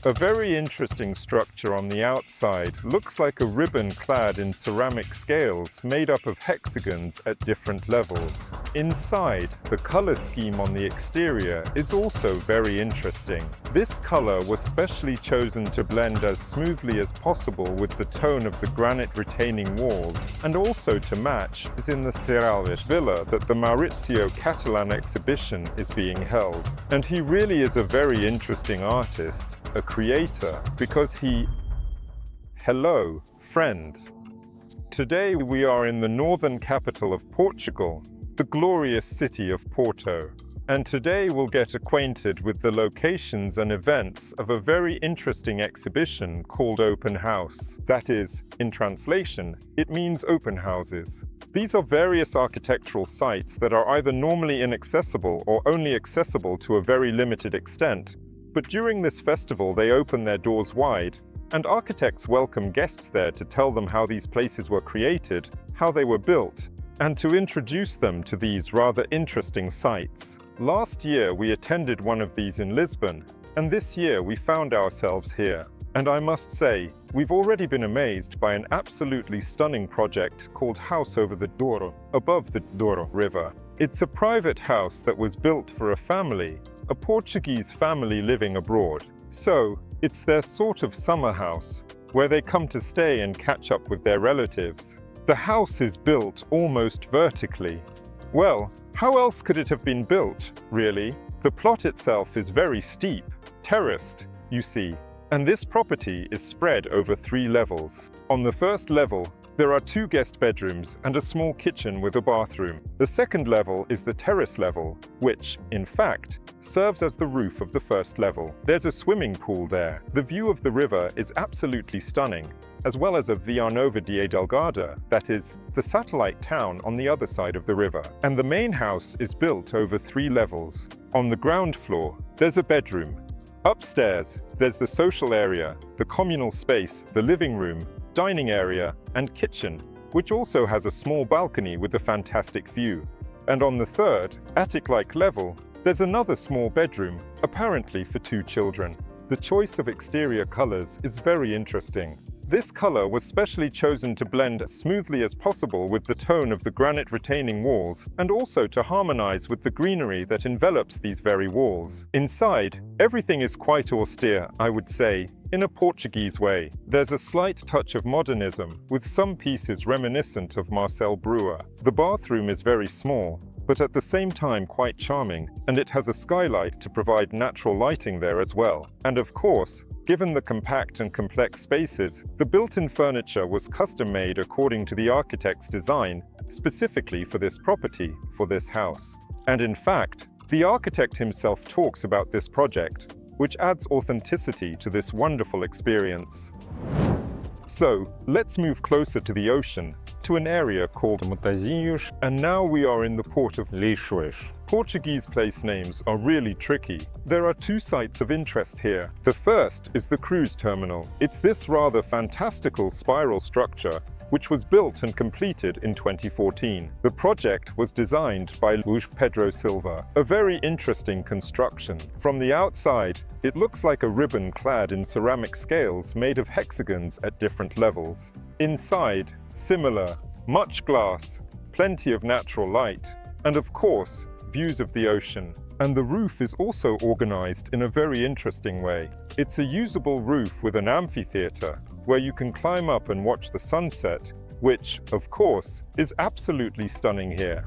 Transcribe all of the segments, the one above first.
A very interesting structure on the outside looks like a ribbon clad in ceramic scales made up of hexagons at different levels. Inside, the color scheme on the exterior is also very interesting. This color was specially chosen to blend as smoothly as possible with the tone of the granite retaining walls, and also to match is in the Serralves villa that the Mauriцио Kаттелana exhibition is being held. And he really is a very interesting artist, a creator, because Hello, friends. Today we are in the northern capital of Portugal, the glorious city of Porto. And today we'll get acquainted with the locations and events of a very interesting exhibition called Open House. That is, in translation, it means open houses. These are various architectural sites that are either normally inaccessible or only accessible to a very limited extent. But during this festival they open their doors wide, and architects welcome guests there to tell them how these places were created, how they were built, and to introduce them to these rather interesting sites. Last year we attended one of these in Lisbon, and this year we found ourselves here. And I must say, we've already been amazed by an absolutely stunning project called House over the Douro, above the Douro River. It's a private house that was built for a family, a Portuguese family living abroad. So, it's their sort of summer house, where they come to stay and catch up with their relatives. The house is built almost vertically. Well, how else could it have been built, really? The plot itself is very steep, terraced, you see, and this property is spread over 3 levels. On the first level, there are 2 guest bedrooms and a small kitchen with a bathroom. The second level is the terrace level, which, in fact, serves as the roof of the first level. There's a swimming pool there. The view of the river is absolutely stunning, as well as of Vilanova de Delgada, that is, the satellite town on the other side of the river. And the main house is built over 3 levels. On the ground floor, there's a bedroom. Upstairs, there's the social area, the communal space, the living room, dining area, and kitchen, which also has a small balcony with a fantastic view. And on the third, attic-like level, there's another small bedroom, apparently for 2 children. The choice of exterior colors is very interesting. This color was specially chosen to blend as smoothly as possible with the tone of the granite retaining walls, and also to harmonize with the greenery that envelops these very walls. Inside, everything is quite austere, I would say, in a Portuguese way. There's a slight touch of modernism, with some pieces reminiscent of Marcel Breuer. The bathroom is very small, but at the same time quite charming, and it has a skylight to provide natural lighting there as well. And of course, given the compact and complex spaces, the built-in furniture was custom-made according to the architect's design, specifically for this property, for this house. And in fact, the architect himself talks about this project, which adds authenticity to this wonderful experience. So, let's move closer to the ocean, to an area called Matosinhos, and now we are in the port of Leixões. Portuguese place names are really tricky. There are 2 sites of interest here. The first is the cruise terminal. It's this rather fantastical spiral structure which was built and completed in 2014. The project was designed by Luís Pedro Silva, a very interesting construction. From the outside, it looks like a ribbon clad in ceramic scales made of hexagons at different levels. Inside, similar, much glass, plenty of natural light, and of course, views of the ocean. And the roof is also organized in a very interesting way. It's a usable roof with an amphitheater where you can climb up and watch the sunset, which, of course, is absolutely stunning here.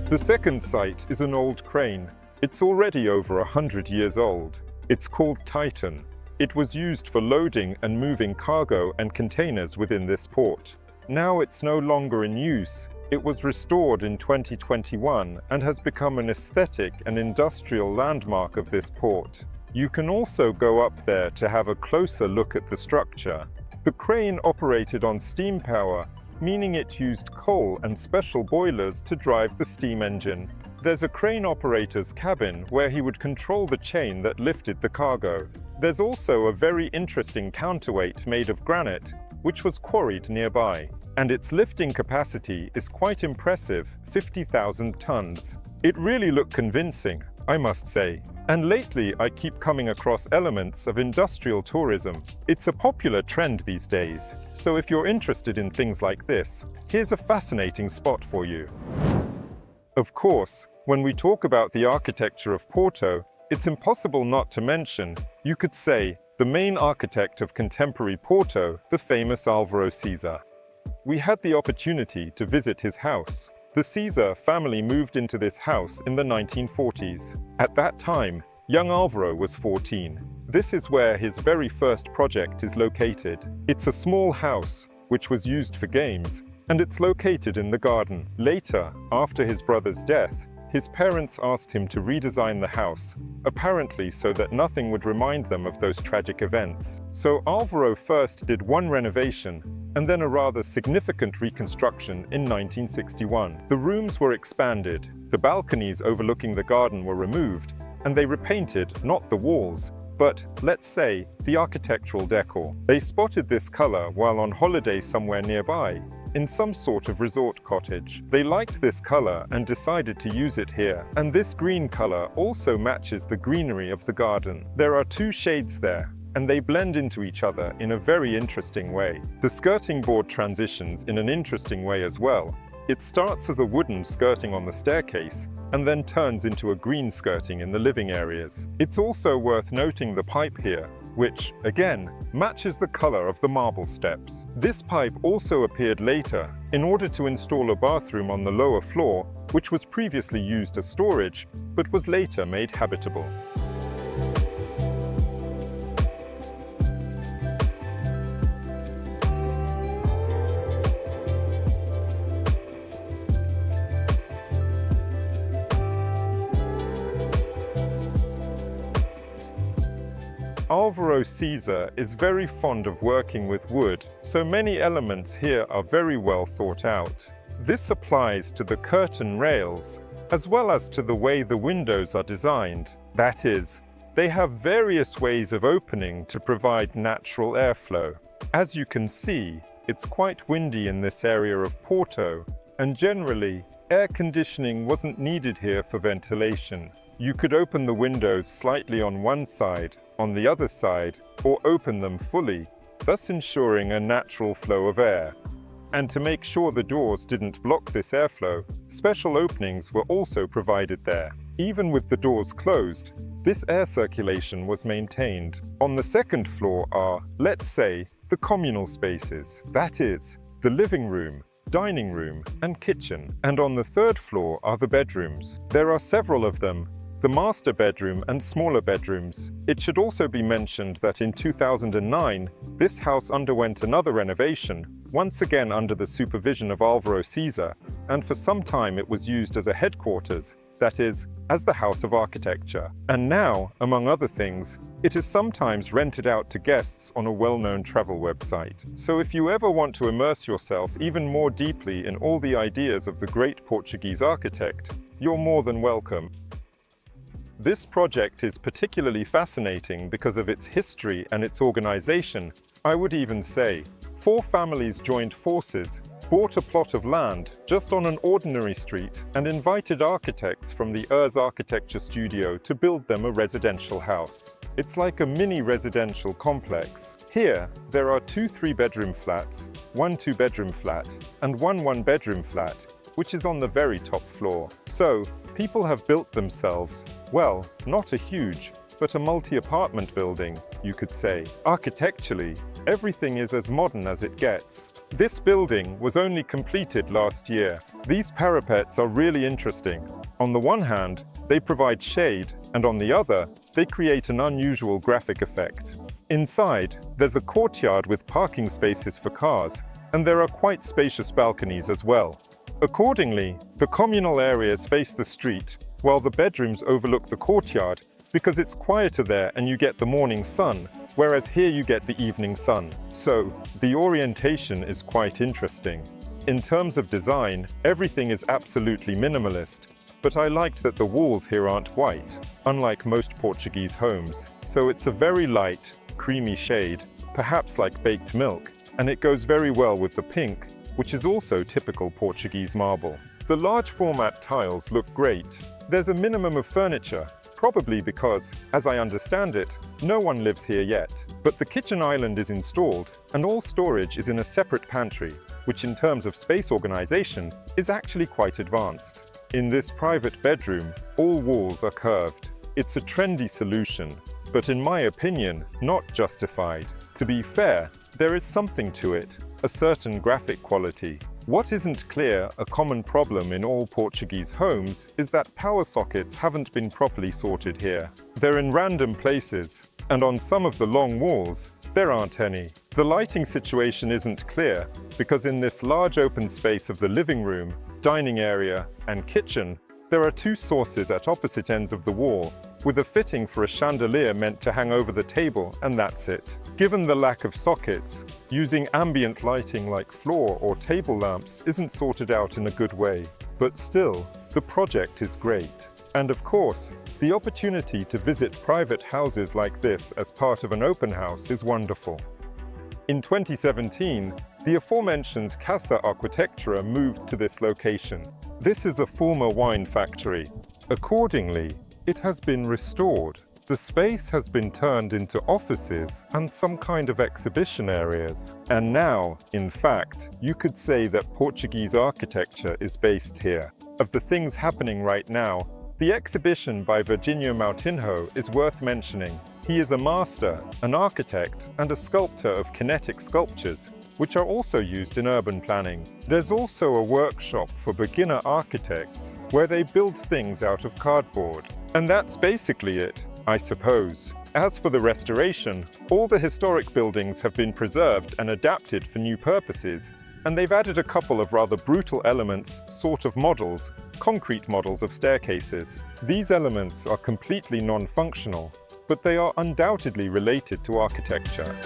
The second site is an old crane. It's already over 100 years old. It's called Titan. It was used for loading and moving cargo and containers within this port. Now it's no longer in use. It was restored in 2021 and has become an aesthetic and industrial landmark of this port. You can also go up there to have a closer look at the structure. The crane operated on steam power, meaning it used coal and special boilers to drive the steam engine. There's a crane operator's cabin where he would control the chain that lifted the cargo. There's also a very interesting counterweight made of granite, which was quarried nearby, and its lifting capacity is quite impressive, 50,000 tons. It really looked convincing, I must say. And lately I keep coming across elements of industrial tourism. It's a popular trend these days, so if you're interested in things like this, here's a fascinating spot for you. Of course, when we talk about the architecture of Porto, it's impossible not to mention, you could say, the main architect of contemporary Porto, the famous Alvaro Sizы. We had the opportunity to visit his house. The Sizı family moved into this house in the 1940s. At that time, young Alvaro was 14. This is where his very first project is located. It's a small house, which was used for games, and it's located in the garden. Later, after his brother's death, his parents asked him to redesign the house, apparently so that nothing would remind them of those tragic events. So Alvaro first did one renovation, and then a rather significant reconstruction in 1961. The rooms were expanded, the balconies overlooking the garden were removed, and they repainted not the walls, but, let's say, the architectural decor. They spotted this color while on holiday somewhere nearby, in some sort of resort cottage. They liked this color and decided to use it here. And this green color also matches the greenery of the garden. There are two shades there, and they blend into each other in a very interesting way. The skirting board transitions in an interesting way as well. It starts as a wooden skirting on the staircase, and then turns into a green skirting in the living areas. It's also worth noting the pipe here, which, again, matches the color of the marble steps. This pipe also appeared later in order to install a bathroom on the lower floor, which was previously used as storage, but was later made habitable. Alvaro Sizı is very fond of working with wood, so many elements here are very well thought out. This applies to the curtain rails, as well as to the way the windows are designed. That is, they have various ways of opening to provide natural airflow. As you can see, it's quite windy in this area of Porto, and generally, air conditioning wasn't needed here for ventilation. You could open the windows slightly on one side, on the other side, or open them fully, thus ensuring a natural flow of air. And to make sure the doors didn't block this airflow, special openings were also provided there. Even with the doors closed, this air circulation was maintained. On the second floor are, let's say, the communal spaces, that is, the living room, dining room, and kitchen. And on the third floor are the bedrooms. There are several of them, the master bedroom and smaller bedrooms. It should also be mentioned that in 2009, this house underwent another renovation, once again under the supervision of Alvaro Sizı, and for some time it was used as a headquarters, that is, as the House of Architecture. And now, among other things, it is sometimes rented out to guests on a well-known travel website. So if you ever want to immerse yourself even more deeply in all the ideas of the great Portuguese architect, you're more than welcome. This project is particularly fascinating because of its history and its organization. I would even say, 4 families joined forces, bought a plot of land just on an ordinary street, and invited architects from the Urs architecture studio to build them a residential house. It's like a mini residential complex. Here, there are 2 3-bedroom flats, 1 2-bedroom flat, and 1 1-bedroom flat, which is on the very top floor. So, people have built themselves, well, not a huge, but a multi-apartment building, you could say. Architecturally, everything is as modern as it gets. This building was only completed last year. These parapets are really interesting. On the one hand, they provide shade, and on the other, they create an unusual graphic effect. Inside, there's a courtyard with parking spaces for cars, and there are quite spacious balconies as well. Accordingly, the communal areas face the street, while the bedrooms overlook the courtyard because it's quieter there and you get the morning sun, whereas here you get the evening sun. So, the orientation is quite interesting. In terms of design, everything is absolutely minimalist. but I liked that the walls here aren't white, unlike most Portuguese homes. So it's a very light, creamy shade, perhaps like baked milk, and it goes very well with the pink, which is also typical Portuguese marble. The large format tiles look great. There's a minimum of furniture, probably because, as I understand it, no one lives here yet. But the kitchen island is installed, and all storage is in a separate pantry, which in terms of space organization is actually quite advanced. In this private bedroom, all walls are curved. It's a trendy solution, but in my opinion, not justified. To be fair, there is something to it, a certain graphic quality. What isn't clear, a common problem in all Portuguese homes, is that power sockets haven't been properly sorted here. They're in random places, and on some of the long walls, there aren't any. The lighting situation isn't clear, because in this large open space of the living room, dining area, and kitchen, there are two sources at opposite ends of the wall, with a fitting for a chandelier meant to hang over the table, and that's it. Given the lack of sockets, using ambient lighting like floor or table lamps isn't sorted out in a good way. But still, the project is great. And of course, the opportunity to visit private houses like this as part of an open house is wonderful. In 2017, the aforementioned Casa Arquitectura moved to this location. This is a former wine factory. Accordingly, it has been restored. The space has been turned into offices and some kind of exhibition areas. And now, in fact, you could say that Portuguese architecture is based here. Of the things happening right now, the exhibition by Vladimir Moskalenko is worth mentioning. He is a master, an architect, and a sculptor of kinetic sculptures, which are also used in urban planning. There's also a workshop for beginner architects, where they build things out of cardboard. And that's basically it, I suppose. As for the restoration, all the historic buildings have been preserved and adapted for new purposes, and they've added a couple of rather brutal elements, sort of models, concrete models of staircases. These elements are completely non-functional, but they are undoubtedly related to architecture.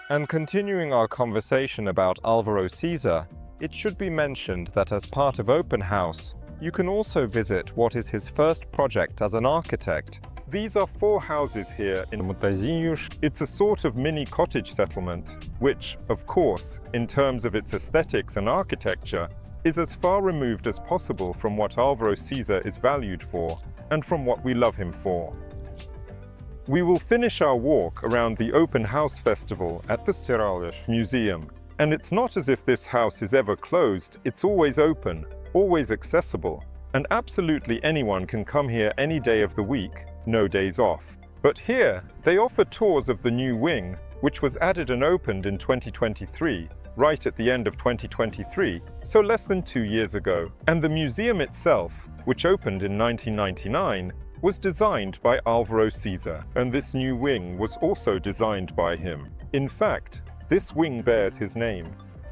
And continuing our conversation about Alvaro Sizы, it should be mentioned that as part of Open House, you can also visit what is his first project as an architect. These are 4 houses here in Matosinhos. It's a sort of mini cottage settlement, which, of course, in terms of its aesthetics and architecture, is as far removed as possible from what Alvaro Sizы is valued for, and from what we love him for. We will finish our walk around the Open House Festival at the Serralves Museum. And it's not as if this house is ever closed, it's always open, always accessible, and absolutely anyone can come here any day of the week, no days off. But here, they offer tours of the new wing, which was added and opened in 2023, right at the end of 2023, so less than 2 years ago. And the museum itself, which opened in 1999, was designed by Alvaro Sizı, and this new wing was also designed by him. In fact, this wing bears his name.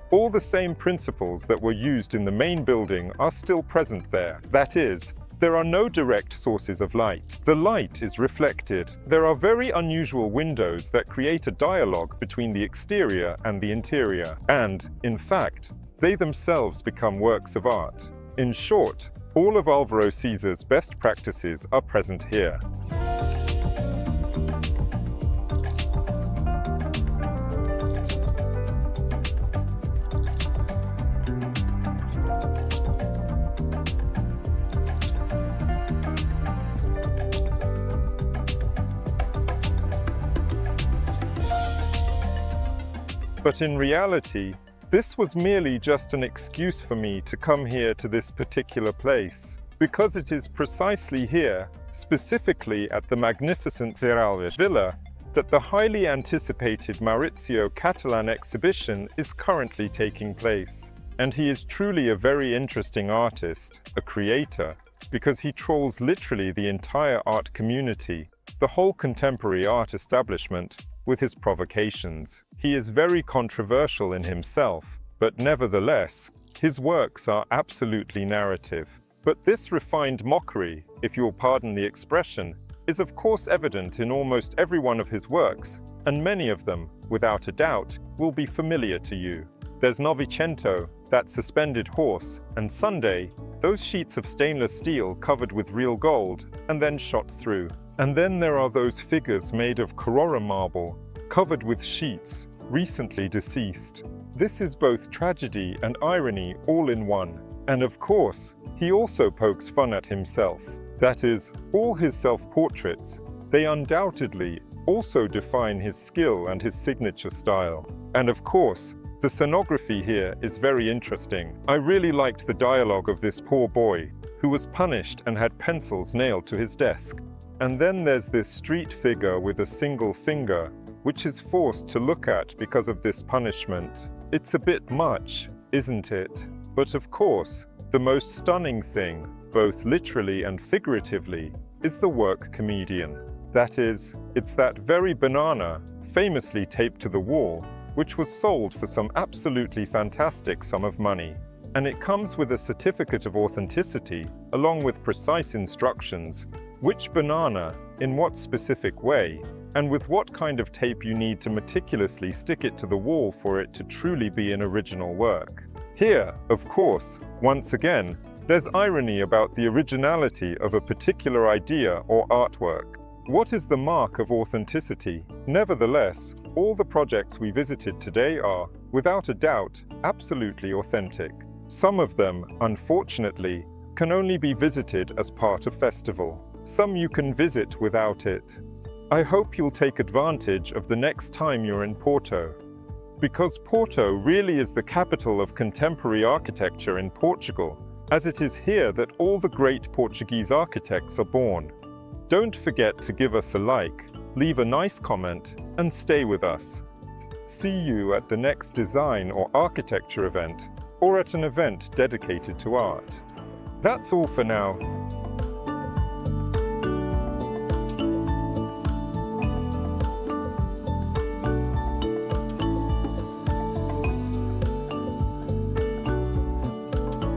All the same principles that were used in the main building are still present there. That is, there are no direct sources of light. The light is reflected. There are very unusual windows that create a dialogue between the exterior and the interior. And, in fact, they themselves become works of art. In short, all of Alvaro Sizy's best practices are present here. But in reality, this was merely just an excuse for me to come here to this particular place, because it is precisely here, specifically at the magnificent Serralves Villa, that the highly anticipated Mauriцио Kаттelana exhibition is currently taking place. And he is truly a very interesting artist, a creator, because he trolls literally the entire art community, the whole contemporary art establishment, with his provocations. He is very controversial in himself, but nevertheless, his works are absolutely narrative. But this refined mockery, if you'll pardon the expression, is of course evident in almost every one of his works, and many of them, without a doubt, will be familiar to you. There's Novecento, that suspended horse, and Sunday, those sheets of stainless steel covered with real gold, and then shot through. And then there are those figures made of Carrara marble, covered with sheets, recently deceased. This is both tragedy and irony all in one. And of course, he also pokes fun at himself. That is, all his self-portraits, they undoubtedly also define his skill and his signature style. And of course, the scenography here is very interesting. I really liked the dialogue of this poor boy, who was punished and had pencils nailed to his desk. And then there's this street figure with a single finger, which is forced to look at because of this punishment. It's a bit much, isn't it? But of course, the most stunning thing, both literally and figuratively, is the work comedian. That is, it's that very banana, famously taped to the wall, which was sold for some absolutely fantastic sum of money. And it comes with a certificate of authenticity, along with precise instructions, which banana, in what specific way, and with what kind of tape you need to meticulously stick it to the wall for it to truly be an original work. Here, of course, once again, there's irony about the originality of a particular idea or artwork. What is the mark of authenticity? Nevertheless, all the projects we visited today are, without a doubt, absolutely authentic. Some of them, unfortunately, can only be visited as part of festival. Some you can visit without it. I hope you'll take advantage of the next time you're in Porto, because Porto really is the capital of contemporary architecture in Portugal, as it is here that all the great Portuguese architects are born. Don't forget to give us a like, leave a nice comment, and stay with us. See you at the next design or architecture event, or at an event dedicated to art. That's all for now.